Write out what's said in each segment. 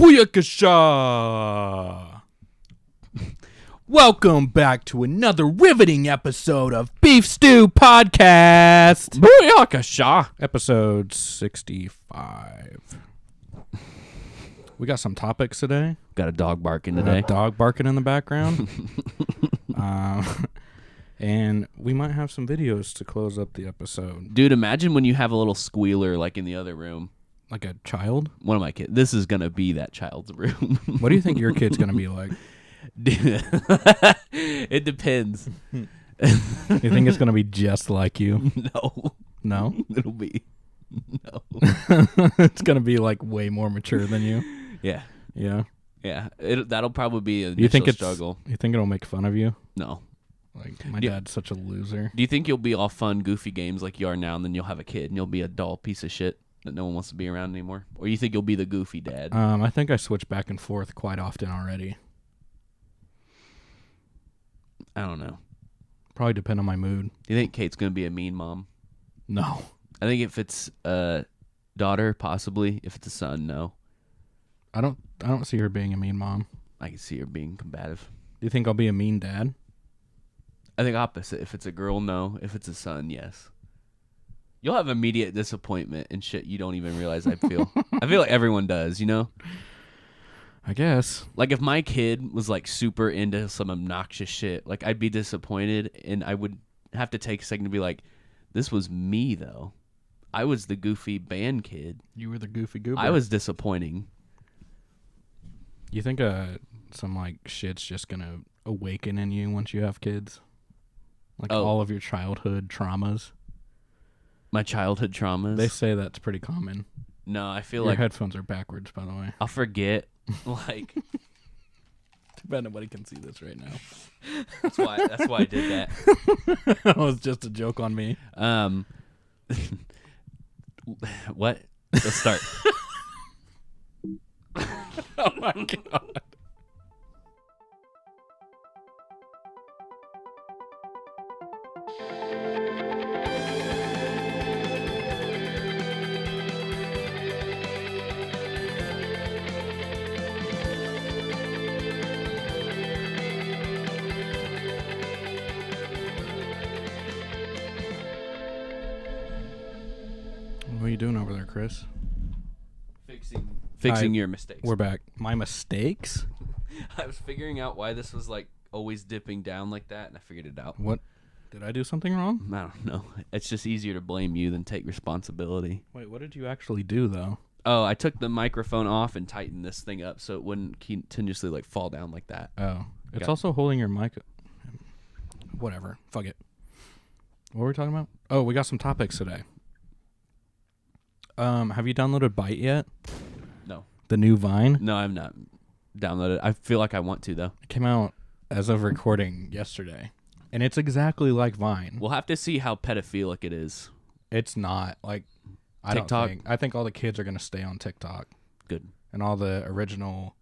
Booyakasha! Welcome back to another riveting episode of Beef Stew Podcast. Booyakasha! Episode 65. We got some topics today. Got a dog barking today. Dog barking in the background. And we might have some videos to close up the episode. Dude, imagine when you have a little squealer like in the other room. Like a child? One of my kids. This is going to be that child's room. What do you think your kid's going to be like? It depends. You think it's going to be just like you? No. No? It'll be. No. It's going to be like way more mature than you? Yeah. Yeah. Yeah. That'll probably be an You think initial struggle. You think it'll make fun of you? No. Like, my dad's such a loser. Do you think you'll be all fun, goofy games like you are now, and then you'll have a kid and you'll be a dull piece of shit that no one wants to be around anymore? Or you think you'll be the goofy dad? I think I switch back and forth quite often already. I don't know. Probably depend on my mood. Do you think Kate's going to be a mean mom? No. I think if it's a daughter, possibly. If it's a son, no. I don't see her being a mean mom. I can see her being combative. Do you think I'll be a mean dad? I think opposite. If it's a girl, no. If it's a son, yes. You'll have immediate disappointment and shit you don't even realize I feel. I feel like everyone does, you know? I guess. Like if my kid was like super into some obnoxious shit, like I'd be disappointed and I would have to take a second to be like, this was me though. I was the goofy band kid. You were the goofy goober. I was disappointing. You think some like shit's just gonna awaken in you once you have kids? Like all of your childhood traumas? My childhood traumas? They say that's pretty common. No, I feel Your like headphones are backwards, by the way. I'll forget. Like, Too bad nobody can see this right now. That's why I did that. That was just a joke on me. What? Let's start. Oh my god. What are you doing over there, Chris? Fixing your mistakes. We're back. My mistakes? I was figuring out why this was like always dipping down like that, and I figured it out. What? Did I do something wrong? I don't know. It's just easier to blame you than take responsibility. Wait, what did you actually do, though? Oh, I took the microphone off and tightened this thing up so it wouldn't continuously like fall down like that. Oh. It's also holding your mic. Whatever. Fuck it. What were we talking about? Oh, we got some topics today. Have you downloaded Byte yet? No. The new Vine? No, I've not downloaded it. I feel like I want to, though. It came out as of recording yesterday. And it's exactly like Vine. We'll have to see how pedophilic it is. It's not. Like, TikTok? I think all the kids are going to stay on TikTok. Good. And all the original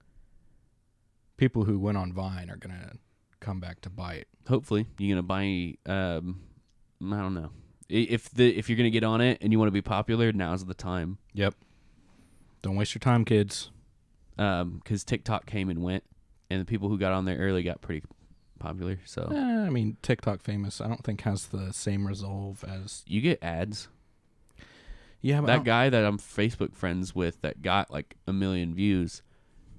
people who went on Vine are going to come back to Byte. Hopefully. You're going to buy, I don't know. If you're going to get on it and you want to be popular, now's the time. Yep. Don't waste your time, kids. Because TikTok came and went, and the people who got on there early got pretty popular. So I mean, TikTok famous, I don't think has the same resolve as... You get ads. Yeah, but that guy that I'm Facebook friends with that got like 1 million views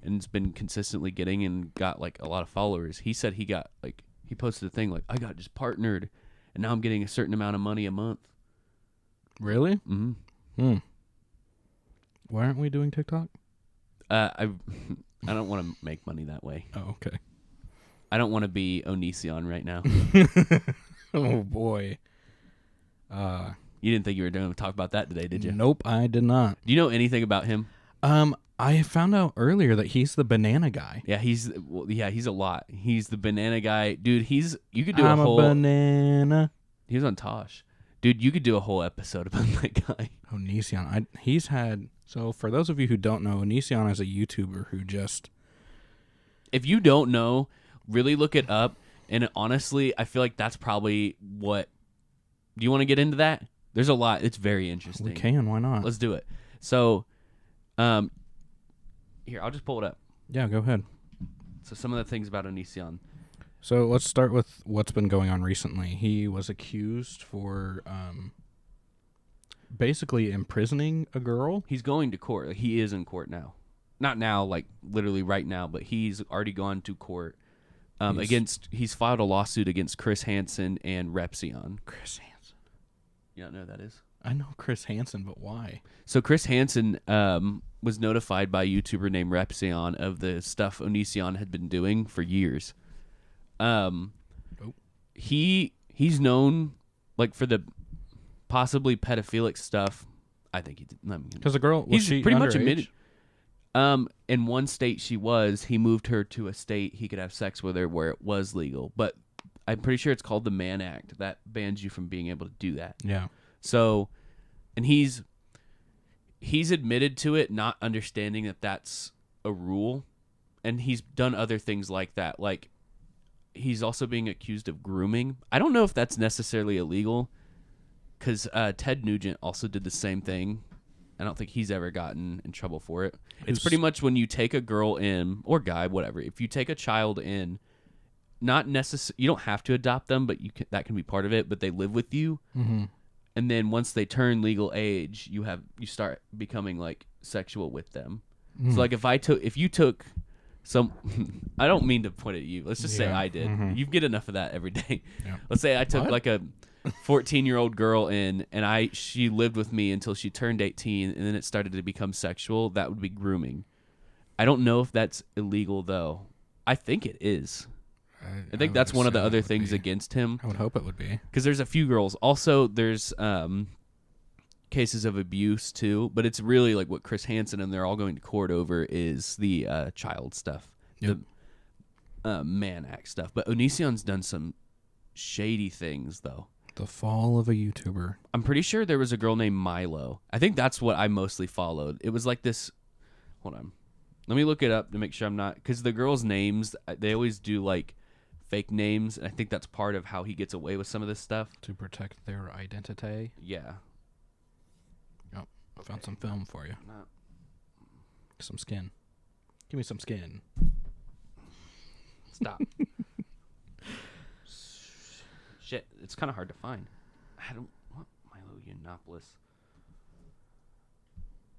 and it's been consistently getting and got like a lot of followers. He said he got like, he posted a thing like, I got just partnered and now I'm getting a certain amount of money a month. Really? Mm-hmm. Why aren't we doing TikTok? I don't want to make money that way. Oh, okay. I don't want to be Onision right now. Oh, boy. You didn't think you were going to talk about that today, did you? Nope, I did not. Do you know anything about him? I found out earlier that he's the banana guy. Yeah, he's a lot. He's the banana guy. Dude, you could do I'm a whole... banana. He was on Tosh. Dude, you could do a whole episode about that guy. Onision. He's had... So, for those of you who don't know, Onision is a YouTuber who just... If you don't know, really look it up. And honestly, I feel like that's probably what... Do you want to get into that? There's a lot. It's very interesting. We can. Why not? Let's do it. So, Here, I'll just pull it up. Yeah, go ahead. So some of the things about Onision. So let's start with what's been going on recently. He was accused for basically imprisoning a girl. He's going to court. Like, he is in court now. Not now, like literally right now, but he's already gone to court. He's filed a lawsuit against Chris Hansen and Repzion. Chris Hansen. You don't know who that is? I know Chris Hansen, but why? So Chris Hansen was notified by a YouTuber named Repzion of the stuff Onision had been doing for years. He's known like for the possibly pedophilic stuff. I think he did. Because the girl, was he's she pretty underage? much admitted. In one state she was. He moved her to a state he could have sex with her where it was legal. But I'm pretty sure it's called the Mann Act that bans you from being able to do that. Yeah. So, and he's admitted to it, not understanding that that's a rule, and he's done other things like that. Like, he's also being accused of grooming. I don't know if that's necessarily illegal, because Ted Nugent also did the same thing. I don't think he's ever gotten in trouble for it. It's pretty much when you take a girl in, or guy, whatever. If you take a child in, not necessarily, you don't have to adopt them, but that can be part of it. But they live with you, and then once they turn legal age, you start becoming like sexual with them. So like if you took some, I don't mean to point at you. Let's just say I did. You get enough of that every day. Yeah. Let's say I took like a 14-year-old girl in, and she lived with me until she turned 18, and then it started to become sexual. That would be grooming. I don't know if that's illegal though. I think it is. I think that's one of the other things against him. I would hope it would be. Because there's a few girls. Also, there's cases of abuse too, but it's really like what Chris Hansen and they're all going to court over is the child stuff, the Mann Act stuff. But Onision's done some shady things though. The fall of a YouTuber. I'm pretty sure there was a girl named Milo. I think that's what I mostly followed. It was like this. Hold on. Let me look it up to make sure I'm not. Because the girls' names, they always do like fake names. And I think that's part of how he gets away with some of this stuff. To protect their identity. Yeah. Yep. I found some film for you. No. Some skin. Give me some skin. Stop. Shit, it's kind of hard to find. What Milo Yiannopoulos?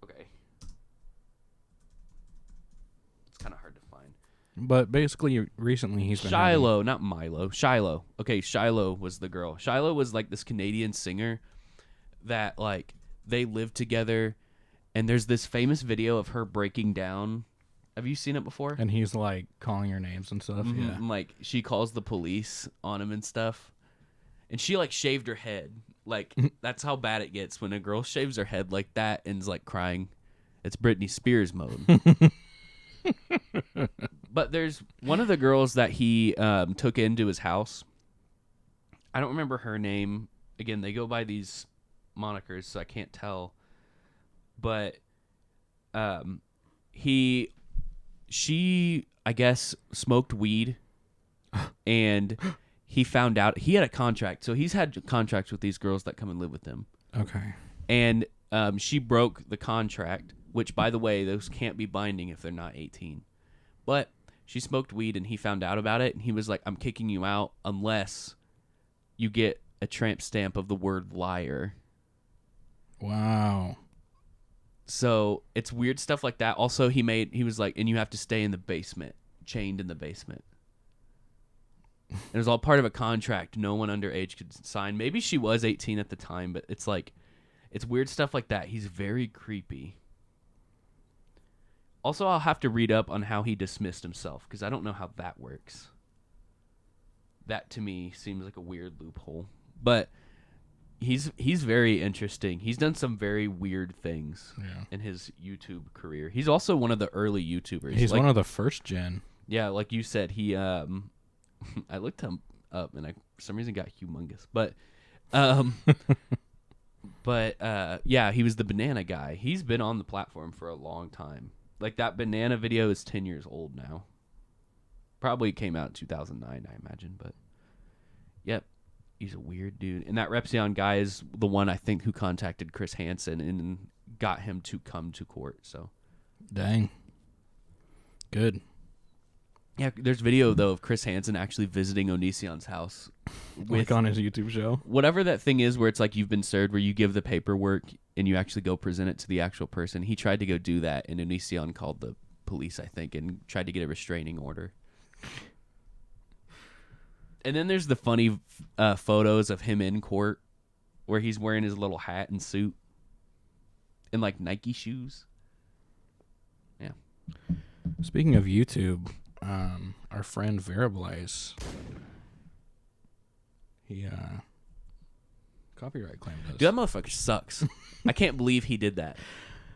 Okay. It's kind of hard to find. But basically, recently he's been Shiloh, not Milo. Shiloh. Okay, Shiloh was the girl. Shiloh was like this Canadian singer that like they lived together, and there's this famous video of her breaking down. Have you seen it before? And he's like calling her names and stuff. Mm-hmm. Yeah. And, like she calls the police on him and stuff. And she like shaved her head. Like that's how bad it gets when a girl shaves her head like that and is like crying. It's Britney Spears mode. But there's one of the girls that he took into his house. I don't remember her name. Again, they go by these monikers, so I can't tell. But she I guess smoked weed and he found out he had a contract. So he's had contracts with these girls that come and live with him. Okay. And she broke the contract, which, by the way, those can't be binding if they're not 18. But she smoked weed, and he found out about it, and he was like, I'm kicking you out unless you get a tramp stamp of the word liar. Wow. So it's weird stuff like that. Also, he was like, and you have to stay in the basement, chained in the basement. It was all part of a contract. No one underage could sign. Maybe she was 18 at the time, but it's like, it's weird stuff like that. He's very creepy. Also, I'll have to read up on how he dismissed himself because I don't know how that works. That to me seems like a weird loophole. But he's very interesting. He's done some very weird things in his YouTube career. He's also one of the early YouTubers. He's one of the first gen. Yeah, like you said, he I looked him up and I for some reason got humongous. But yeah, he was the banana guy. He's been on the platform for a long time. Like that banana video is 10 years old now. Probably came out in 2009, I imagine, but yep. He's a weird dude. And that Repzion guy is the one I think who contacted Chris Hansen and got him to come to court. So Dang. Good. Yeah, there's video though of Chris Hansen actually visiting Onision's house Like on his YouTube show. whatever that thing is where it's like you've been served, where you give the paperwork and you actually go present it to the actual person. He tried to go do that, and Onision called the police, I think, and tried to get a restraining order. And then there's the funny photos of him in court where he's wearing his little hat and suit and like Nike shoes. Yeah. Speaking of YouTube, our friend Veriblaze, he copyright claimed us. Dude, that motherfucker sucks. I can't believe he did that.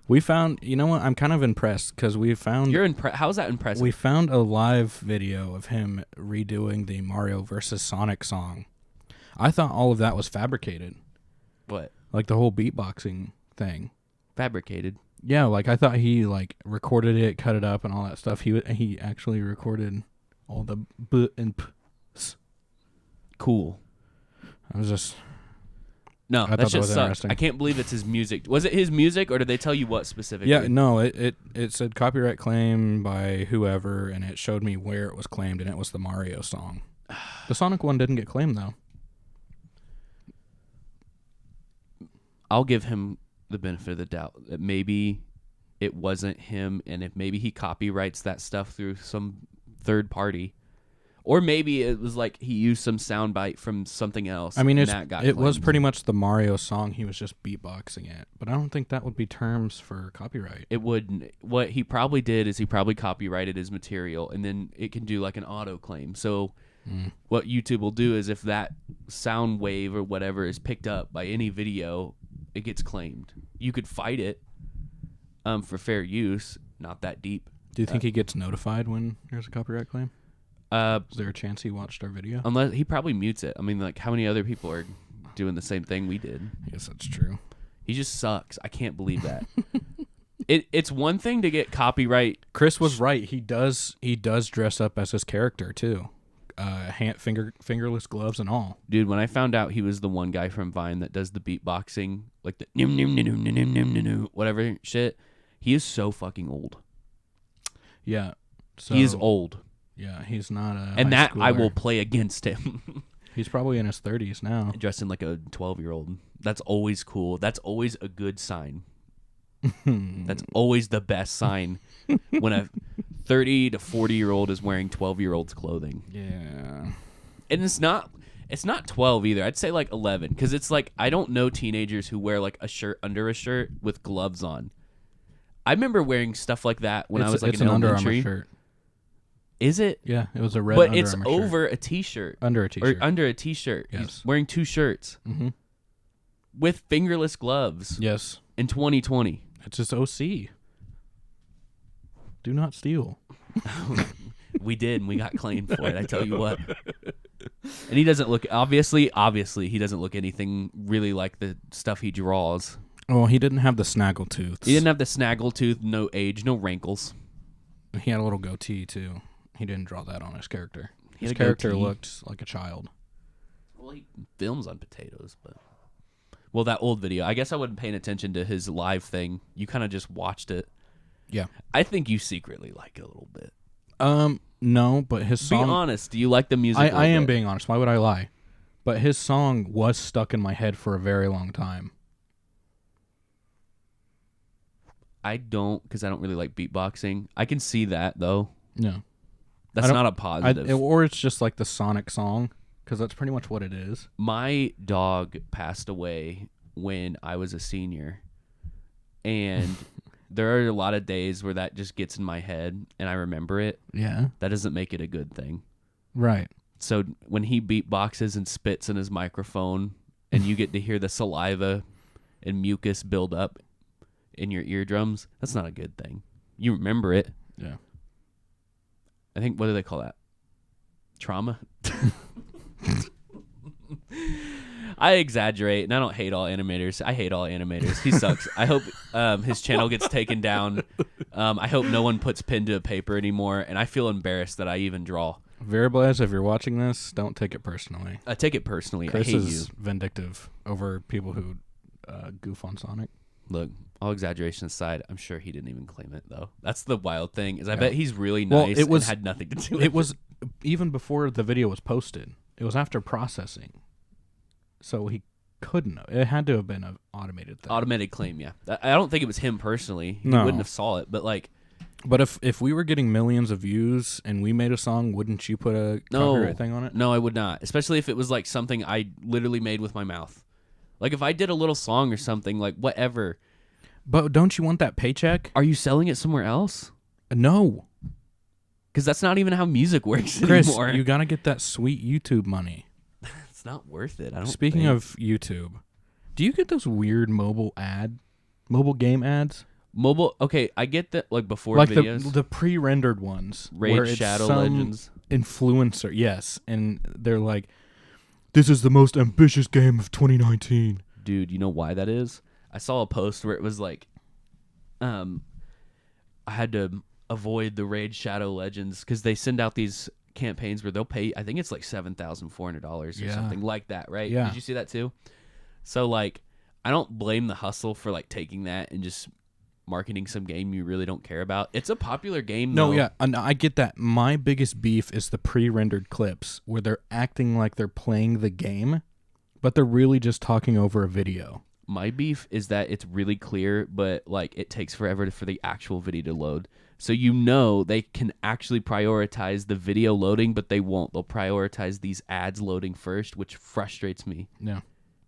We found, you know what? I'm kind of impressed because we found. How's that impressive? We found a live video of him redoing the Mario versus Sonic song. I thought all of that was fabricated. What? Like the whole beatboxing thing. Fabricated. Yeah, like I thought he like recorded it, cut it up, and all that stuff. He actually recorded all the b and p's. Cool. I was just. No, I that thought shit was sucks. interesting. I can't believe it's his music. Was it his music, or did they tell you what specifically? Yeah, no, it said copyright claim by whoever, and it showed me where it was claimed, and it was the Mario song. The Sonic one didn't get claimed, though. I'll give him the benefit of the doubt that maybe it wasn't him, and if maybe he copyrights that stuff through some third party. Or maybe it was like he used some soundbite from something else. I mean, and it that was claimed. pretty much the Mario song. He was just beatboxing it. But I don't think that would be terms for copyright. It wouldn't. What he probably did is he probably copyrighted his material, and then it can do like an auto claim. So what YouTube will do is if that sound wave or whatever is picked up by any video, it gets claimed. You could fight it for fair use. Not that deep. Do you think he gets notified when there's a copyright claim? Is there a chance he watched our video? Unless he probably mutes it. I mean, like, how many other people are doing the same thing we did? I guess that's true. He just sucks. I can't believe that. It's one thing to get copyright. Chris was right. He does dress up as his character too. Fingerless gloves and all. Dude, when I found out he was the one guy from Vine that does the beatboxing, like the nim nim nim nim nim nim nim whatever shit, he is so fucking old. Yeah. So, he is old. Yeah, he's not a And high that I schooler. will play against him. He's probably in his 30s now. Dressed in like a 12-year-old. That's always cool. That's always a good sign. That's always the best sign when a 30 to 40-year-old is wearing 12-year-old's clothing. Yeah. And it's not 12 either. I'd say like 11 because it's like I don't know teenagers who wear like a shirt under a shirt with gloves on. I remember wearing stuff like that when I was like it's in an Under elementary. Armour shirt. Is it? Yeah, it was a red But Under it's Armour shirt. over a t-shirt. Under a t-shirt. Or under a t-shirt. Yes. He's wearing two shirts Mm-hmm. with fingerless gloves Yes. in 2020. It's his OC. Do not steal. We did, and we got claimed for it. I tell you what. And he doesn't look obviously he doesn't look anything really like the stuff he draws. Well, he didn't have the snaggletooths. He didn't have the snaggletooth, no age, no wrinkles. He had a little goatee too. He didn't draw that on his character. He His had a character goatee. looked like a child. Well, he films on potatoes, but well, that old video. I guess I wasn't paying attention to his live thing. You kind of just watched it. Yeah. I think you secretly like it a little bit. No, but his song. Be honest. Do you like the music? I am being honest. Why would I lie? But his song was stuck in my head for a very long time. I don't, because I don't really like beatboxing. I can see that though. No. That's I don't- not a positive. Or it's just like the Sonic song, because that's pretty much what it is. My dog passed away when I was a senior, and there are a lot of days where that just gets in my head and I remember it. Yeah. That doesn't make it a good thing. Right. So when he beatboxes and spits in his microphone and you get to hear the saliva and mucus build up in your eardrums, that's not a good thing. You remember it. Yeah. I think, what do they call that? Trauma? I exaggerate, and I don't hate all animators. I hate all animators. He sucks. I hope his channel gets taken down. I hope no one puts pen to paper anymore, and I feel embarrassed that I even draw. Veriblaze, if you're watching this, don't take it personally. I take it personally. Chris I hate is vindictive over people who goof on Sonic. Look, all exaggeration aside, I'm sure he didn't even claim it though. That's the wild thing. Is I Yeah. bet he's really Well, nice it was- and had nothing to do with It was even before the video was posted. It was after processing. So he couldn't have. It had to have been an automated thing. automated claim. Yeah, I don't think it was him personally. He No. wouldn't have saw it, but like. But if we were getting millions of views and we made a song, wouldn't you put a No. copyright thing on it? No, I would not. Especially if it was like something I literally made with my mouth. Like if I did a little song or something, like whatever. But don't you want that paycheck? Are you selling it somewhere else? No. Because that's not even how music works Chris, anymore. you got to get that sweet YouTube money. It's not worth it. I don't. Speaking think. of YouTube, do you get those weird mobile game ads? mobile, okay, I get that. Like before Like videos, the pre-rendered ones. where Raid it's Shadow some Legends. influencer, yes, and they're like, "This is the most ambitious game of 2019." Dude, you know why that is? I saw a post where it was like, I had to avoid the Raid Shadow Legends because they send out these campaigns where they'll pay. I think it's like $7,400 or Yeah. something like that, right? Yeah. Did you see that too? So like, I don't blame the hustle for like taking that and just marketing some game you really don't care about. It's a popular game. No, though. yeah, and I get that. My biggest beef is the pre-rendered clips where they're acting like they're playing the game, but they're really just talking over a video. My beef is that it's really clear, but like it takes forever for the actual video to load. So you know they can actually prioritize the video loading, but they won't. They'll prioritize these ads loading first, which frustrates me. Yeah.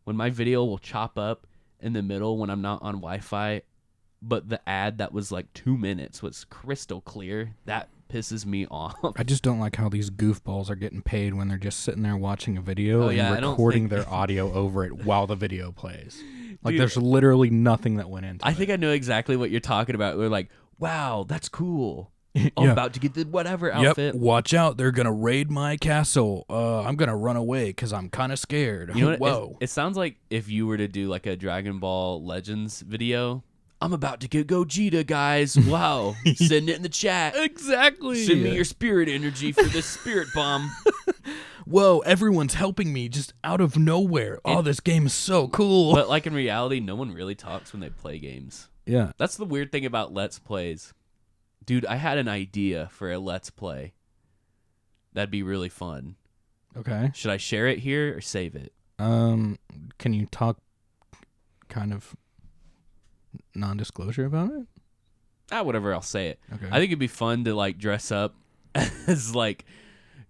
When my video will chop up in the middle when I'm not on Wi-Fi, but the ad that was like 2 minutes was crystal clear, that pisses me off. I just don't like how these goofballs are getting paid when they're just sitting there watching a video Oh, yeah, I and don't recording think- their audio over it while the video plays. Like Dude, there's literally nothing that went into I it. think I know exactly what you're talking about. We're like, wow, that's cool. I'm Yeah. about to get the whatever Yep. outfit. Watch out! They're gonna raid my castle. I'm gonna run away because I'm kind of scared. You know what? Whoa! It sounds like if you were to do like a Dragon Ball Legends video. I'm about to get Gogeta, guys. Wow. Send it in the chat. Exactly. Send me your spirit energy for this spirit bomb. Whoa! Everyone's helping me just out of nowhere. Oh, this game is so cool. But like in reality, no one really talks when they play games. Yeah. That's the weird thing about Let's Plays. Dude, I had an idea for a Let's Play. That'd be really fun. Okay. Should I share it here or save it? Can you talk kind of non-disclosure about it? Whatever, I'll say it. Okay. I think it'd be fun to like dress up as like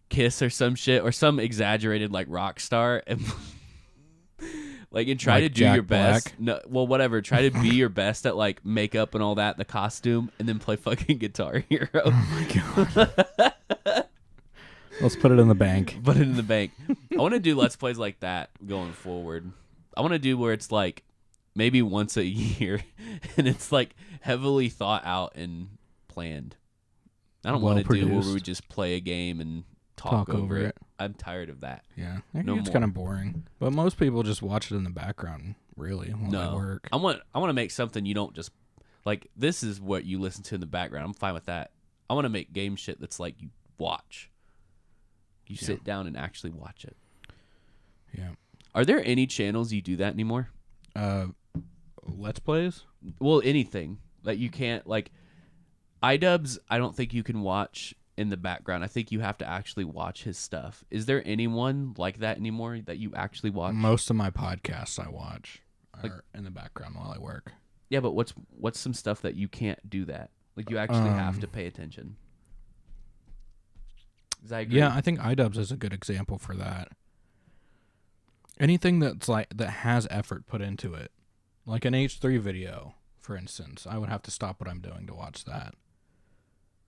Kiss or some shit or some exaggerated like rock star and like and try Like to do Jack your best. Black? No, well, whatever. Try to be your best at like makeup and all that, the costume, and then play fucking Guitar Hero. Oh my god. Let's put it in the bank. Put it in the bank. I want to do Let's Plays like that going forward. I want to do where it's like maybe once a year and it's like heavily thought out and planned. I don't want to do where Well-produced. we just play a game and talk over it. I'm tired of that. Yeah. I think No it's more. kind of boring. But most people just watch it in the background, really, while they work. I want to make something you don't just like this is what you listen to in the background. I'm fine with that. I want to make game shit that's like you watch. You sit down and actually watch it. Yeah. Are there any channels you do that anymore? Let's Plays? Well, anything that you can't like iDubbbz, I don't think you can watch in the background. I think you have to actually watch his stuff. Is there anyone like that anymore that you actually watch? Most of my podcasts I watch Like- are in the background while I work. Yeah, but what's some stuff that you can't do that? Like you actually have to pay attention. 'Cause I agree. Yeah, I think iDubbbz is a good example for that. Anything that's like that has effort put into it. Like an H3 video, for instance. I would have to stop what I'm doing to watch that.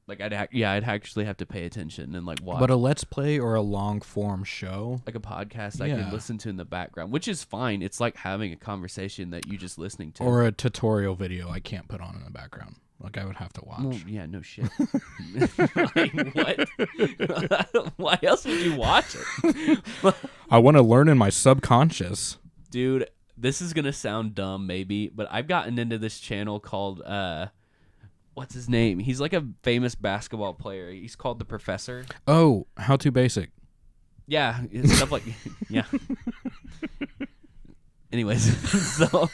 Like I'd actually have to pay attention and like watch. But a Let's Play or a long form show, like a podcast I Yeah. can listen to in the background, which is fine. It's like having a conversation that you just listening to. or a tutorial video I can't put on in the background. Like I would have to watch. Well, yeah, no shit. Like, what? Why else would you watch it? I want to learn in my subconscious. Dude, this is going to sound dumb maybe, but I've gotten into this channel called, what's his name? He's like a famous basketball player. He's called The Professor. Oh, How to Basic. Yeah, it's stuff like, yeah. Anyways, so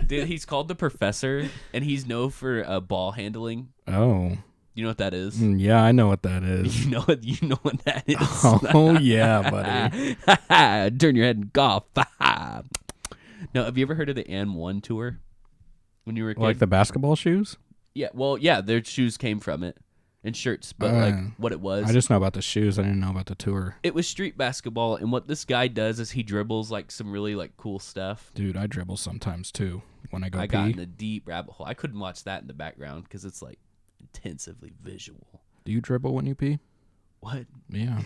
Dude, he's called the Professor, and he's known for ball handling. Oh. You know what that is? Yeah, I know what that is. You know what that is. Oh yeah, buddy. Turn your head and golf. No, have you ever heard of the And1 tour when you were a kid? Like the basketball shoes? Yeah, well, yeah, their shoes came from it and shirts, but like what it was. I just know about the shoes. I didn't know about the tour. It was street basketball, and what this guy does is he dribbles like some really like cool stuff. Dude, I dribble sometimes too when I go pee. Got in a deep rabbit hole. I couldn't watch that in the background because it's like intensively visual. Do you dribble when you pee? What? Yeah.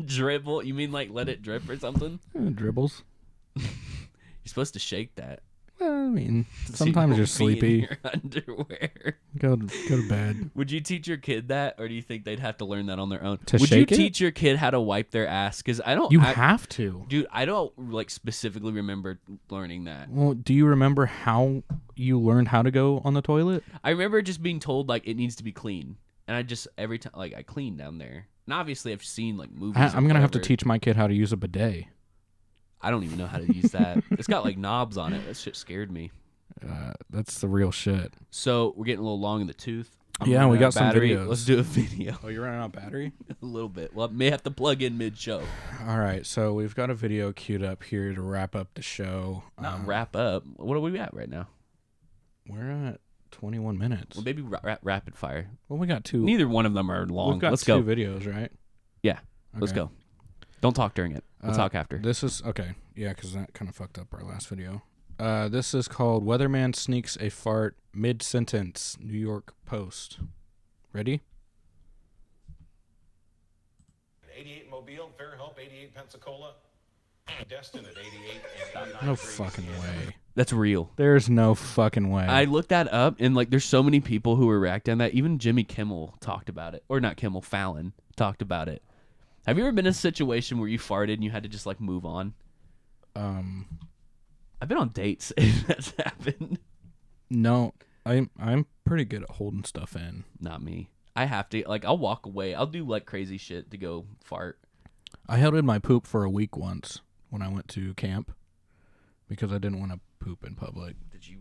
Dribble? You mean like let it drip or something? Dribbles. You're supposed to shake that. Well, I mean, So sometimes you you're don't pee in sleepy. your underwear. Go to bed. Would you teach your kid that, or do you think they'd have to learn that on their own? To Would you shake it? teach your kid how to wipe their ass? Because I don't. You I, have to. dude. I don't like specifically remember learning that. Well, do you remember how you learned how to go on the toilet? I remember just being told like it needs to be clean, and I just every time like I clean down there. And obviously, I've seen like movies. I'm gonna have to whatever. teach my kid how to use a bidet. I don't even know how to use that. It's got like knobs on it. That shit scared me. That's the real shit. So we're getting a little long in the tooth. I'm Yeah, running we out got of some battery. videos. Let's do a video. Oh, you're running out of battery? A little bit. Well, I may have to plug in mid-show. All right, so we've got a video queued up here to wrap up the show. Not wrap up. What are we at right now? We're at 21 minutes. Well, maybe rapid fire. Well, we got two. Neither one of them are long. We've got Let's two go. videos, right? Yeah, let's Okay. go. Don't talk during it. We'll talk after. This is okay. Yeah, because that kind of fucked up our last video. This is called "Weatherman Sneaks a Fart Mid-Sentence." New York Post. Ready? 88 Mobile, Fairhope, 88 Pensacola, Destin at 88 and 89 No degrees. fucking way. That's real. There's no fucking way. I looked that up, and like, there's so many people who were reacting on that. Even Jimmy Kimmel talked about it, or not Kimmel, Fallon talked about it. Have you ever been in a situation where you farted and you had to just like move on? I've been on dates and that's happened. No, I'm pretty good at holding stuff in. Not me. I have to like I'll walk away. I'll do like crazy shit to go fart. I held in my poop for a week once when I went to camp because I didn't want to poop in public. Did you?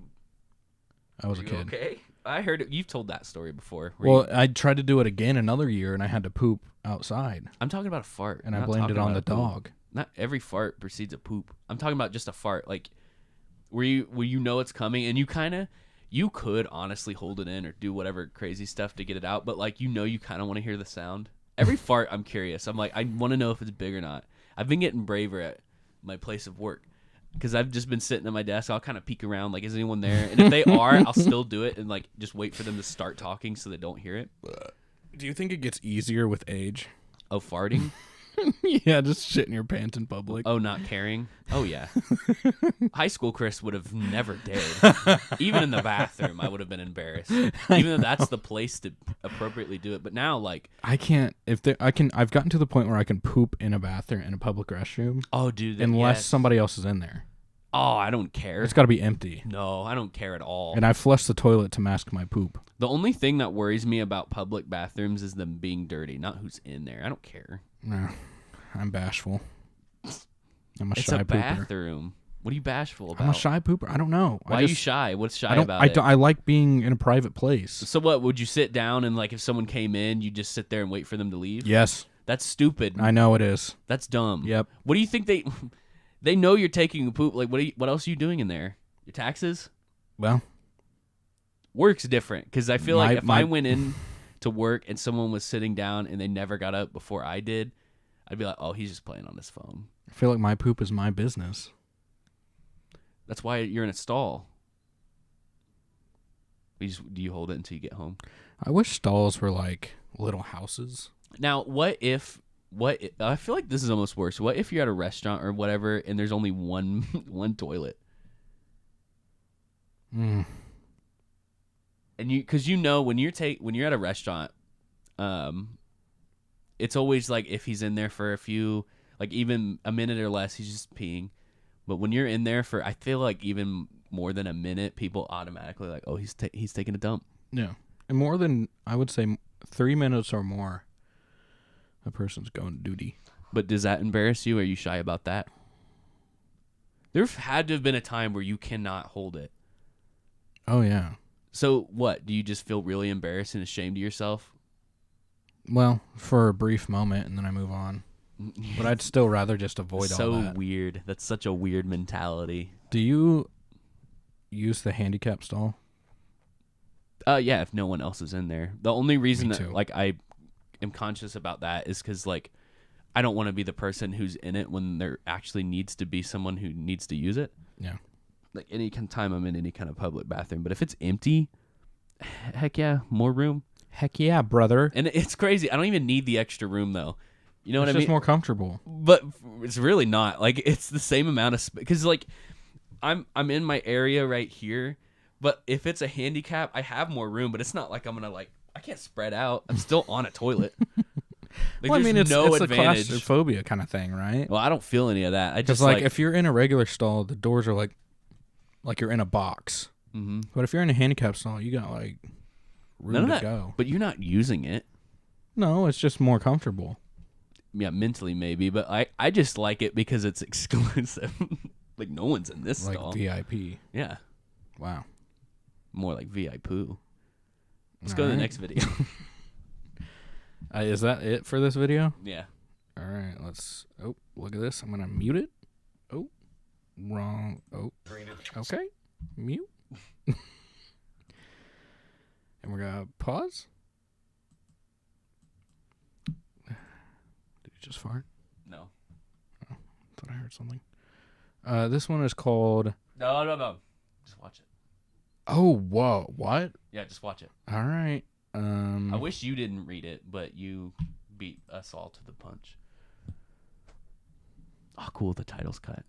I was a You kid. okay? I heard it. You've told that story before. where Well, you- I tried to do it again another year and I had to poop outside I'm talking about a fart, and I not blamed talking it on about the a poop. dog. Not every fart precedes a poop. I'm talking about just a fart, like where you know it's coming, and you could honestly hold it in or do whatever crazy stuff to get it out, but like you kind of want to hear the sound. Every fart, I'm curious. I'm like, I want to know if it's big or not. I've been getting braver at my place of work because I've just been sitting at my desk. I'll kind of peek around, like, is anyone there? And if they are, I'll still do it and like just wait for them to start talking so they don't hear it. Do you think it gets easier with age? Oh, farting. Yeah, just shitting your pants in public. Oh, not caring? Oh, yeah. High school Chris would have never dared. Even in the bathroom, I would have been embarrassed. Even though that's the place to appropriately do it. But now, like, I can't. I've gotten to the point where I can poop in a bathroom in a public restroom oh, dude. unless yes. somebody else is in there. Oh, I don't care. It's got to be empty. No, I don't care at all. And I flush the toilet to mask my poop. The only thing that worries me about public bathrooms is them being dirty, not who's in there. I don't care. No, I'm bashful. I'm a It's shy a pooper. bathroom. What are you bashful about? I'm a shy pooper. I don't know. Why are you shy? What's shy I don't. about I, it? don't, I like being in a private place. So what, would you sit down and like if someone came in, you just sit there and wait for them to leave? Yes, That's stupid. I know it is. That's dumb. Yep. What do you think they know you're taking a poop? Like what else are you doing in there? Your taxes? Well, Work's different because I feel My- like if my- I went in to work and someone was sitting down and they never got up before I did, I'd be like, oh, he's just playing on his phone. I feel like my poop is my business. That's why you're in a stall. Do you hold it until you get home? I wish stalls were like little houses. Now, I feel like this is almost worse. What if you're at a restaurant or whatever and there's only one one toilet? Mm. And because when you're at a restaurant, it's always like if he's in there for a few, like even a minute or less, he's just peeing. But when you're in there for, I feel like even more than a minute, people automatically like, oh, he's taking a dump. Yeah, and more than I would say 3 minutes or more, a person's going duty. But does that embarrass you? Are you shy about that? There had to have been a time where you cannot hold it. Oh yeah. So what? Do you just feel really embarrassed and ashamed of yourself? Well, for a brief moment, and then I move on. But I'd still rather just avoid all So that. weird. That's such a weird mentality. Do you use the handicap stall? Yeah, if no one else is in there. The only reason Me that too. like I am conscious about that is because like I don't want to be the person who's in it when there actually needs to be someone who needs to use it. Yeah. Like any kind of time I'm in any kind of public bathroom. But if it's empty, heck yeah, more room. Heck yeah, brother. And it's crazy. I don't even need the extra room though. You know It's what I just mean? more comfortable. But it's really not. Like it's the same amount of because like I'm in my area right here. But if it's a handicap, I have more room. But it's not like I'm gonna like I can't spread out. I'm still on a toilet. Like, Well, I mean, there's it's no the advantage. claustrophobia kind of thing, right? Well, I don't feel any of that. I Because just like if you're in a regular stall, the doors are like you're in a box. mm-hmm. But if you're in a handicap stall, you got like room None of to that. go. But you're not using it. No, it's just more comfortable. Yeah, mentally maybe, but I just like it because it's exclusive. Like no one's in this Like stall. VIP. Yeah, Wow. more like VIP. Let's go to the Alright. next video. Is that it for this video? Yeah. All right, let's. Oh, look at this. I'm gonna mute it. Oh, wrong. Oh, okay. Mute. And we're gonna pause. Did you just fart? No. Thought I heard something. This one is called. No. Just watch it. Oh, whoa! What? Yeah, just watch it. All right. I wish you didn't read it, but you beat us all to the punch. Oh, cool. The title's cut.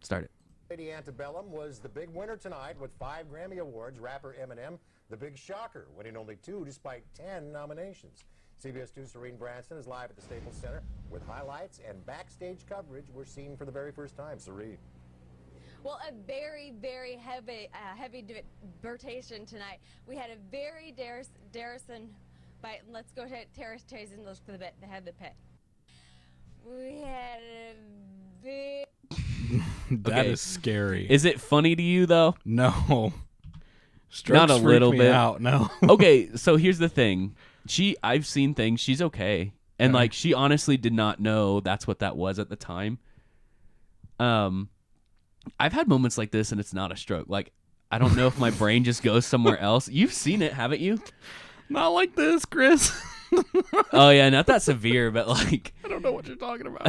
Start it. Lady Antebellum was the big winner tonight with 5 Grammy Awards. Rapper Eminem, the big shocker, winning only 2 despite 10 nominations. CBS 2's Serene Branson is live at the Staples Center with highlights and backstage coverage we're seeing for the very first time. Serene. Well, a very, very heavy debatation tonight. We had a very Darrison fight. Let's go to Terrace Chase and look for the head of the pit. We had a big. That Okay. is scary. Is it funny to you though? No. Not a Strokes freak little me bit. out. No. Okay, so here's the thing. I've seen things. She's okay, and Okay. like she honestly did not know that's what that was at the time. I've had moments like this, and it's not a stroke. Like I don't know if my brain just goes somewhere else. You've seen it, haven't you? Not like this, Chris. Oh yeah, not that severe, but like I don't know what you're talking about.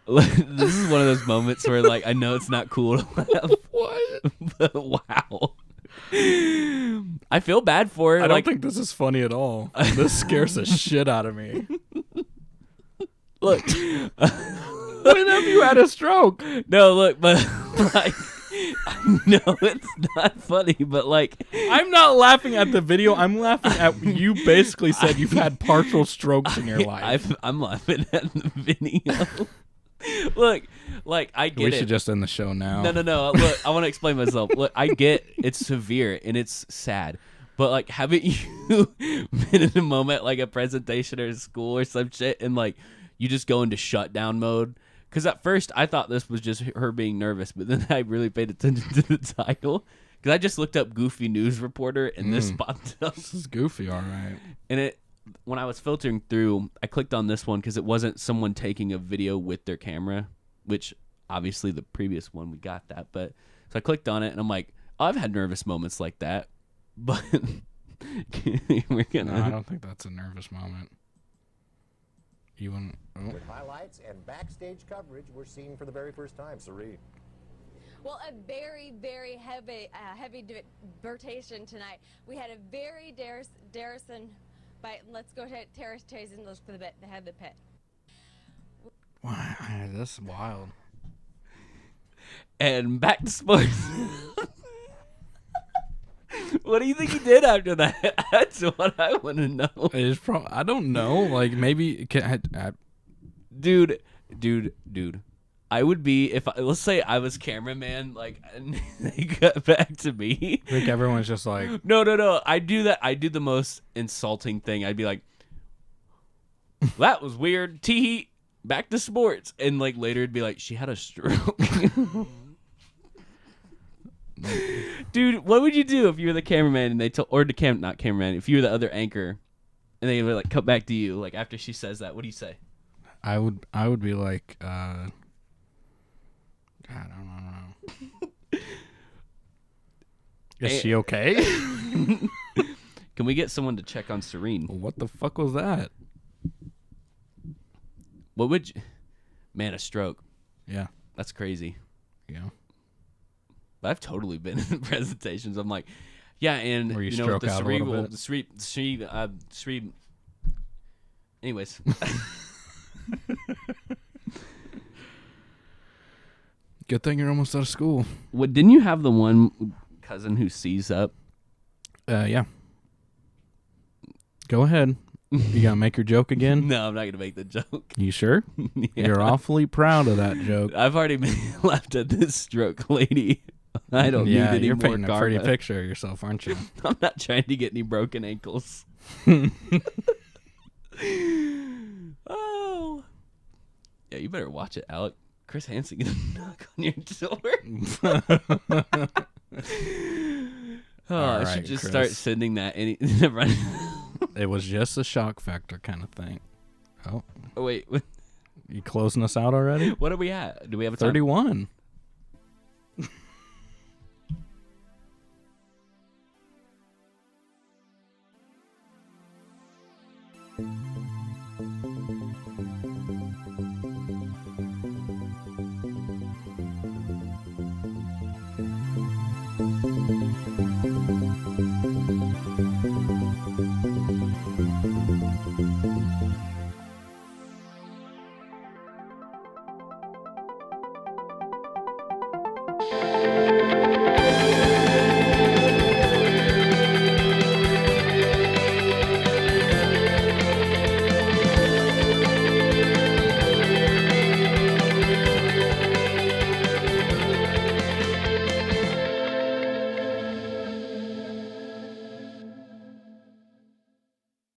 this is one of those moments where like I know it's not cool to laugh. What? But wow. I feel bad for her. I like, don't think this is funny at all. This scares the shit out of me. look, When have you had a stroke? no, look, but like, I know it's not funny, but like, I'm not laughing at the video. I'm laughing at you basically said you've had partial strokes in your life. I'm laughing at the video. Look, like I get We it. should just end the show now. No. Look, I want to explain myself. Look, I get it's severe and it's sad, but like, haven't you been in a moment like a presentation or school or some shit, and like you just go into shutdown mode? Because at first I thought this was just her being nervous, but then I really paid attention to the title because I just looked up Goofy News Reporter and this popped up. This is goofy, all right. And when I was filtering through, I clicked on this one because it wasn't someone taking a video with their camera, which obviously the previous one we got that. But so I clicked on it and I'm like, oh, I've had nervous moments like that, but we're gonna. No, I don't think that's a nervous moment. Even With highlights and backstage coverage we're seeing for the very first time. Serene. Well, a very, very heavy debatation tonight. We had a very Darrison fight. Let's go to Terrace Chase and look for the head of the pit. wow, this is wild. And back to sports. What do you think he did after that? That's what I want to know. It's I don't know. Like maybe Dude. I would be if let's say I was cameraman, like, and they got back to me. I think everyone's just like, No. I do that. I do the most insulting thing. I'd be like, "That was weird." Tee back to sports, and like later it'd be like, "She had a stroke." Dude, what would you do if you were the cameraman and they told, or the not cameraman, if you were the other anchor, and they would like cut back to you, like after she says that, what do you say? I would be like, God, I don't know. Is she okay? Can we get someone to check on Serene? What the fuck was that? What would you, man, a stroke. Yeah. That's crazy. Yeah. I've totally been in presentations. I'm like, yeah, and Where you know, stroke the out a little cerebral, bit. anyways. Good thing you're almost out of school. What, didn't you have the one cousin who sees up? Yeah. Go ahead. You gonna make your joke again? No, I'm not gonna make the joke. You sure? Yeah. You're awfully proud of that joke. I've already been left at this stroke lady. I don't need any you're more painting a pretty karma. picture of yourself, aren't you? I'm not trying to get any broken ankles. Oh. Yeah, you better watch it, Alec. Chris Hansen gonna knock on your door. Oh, All I should right, just Chris. start sending that. It was just a shock factor kind of thing. Oh, Oh, wait, you closing us out already? what are we at? Do we have a time? 31.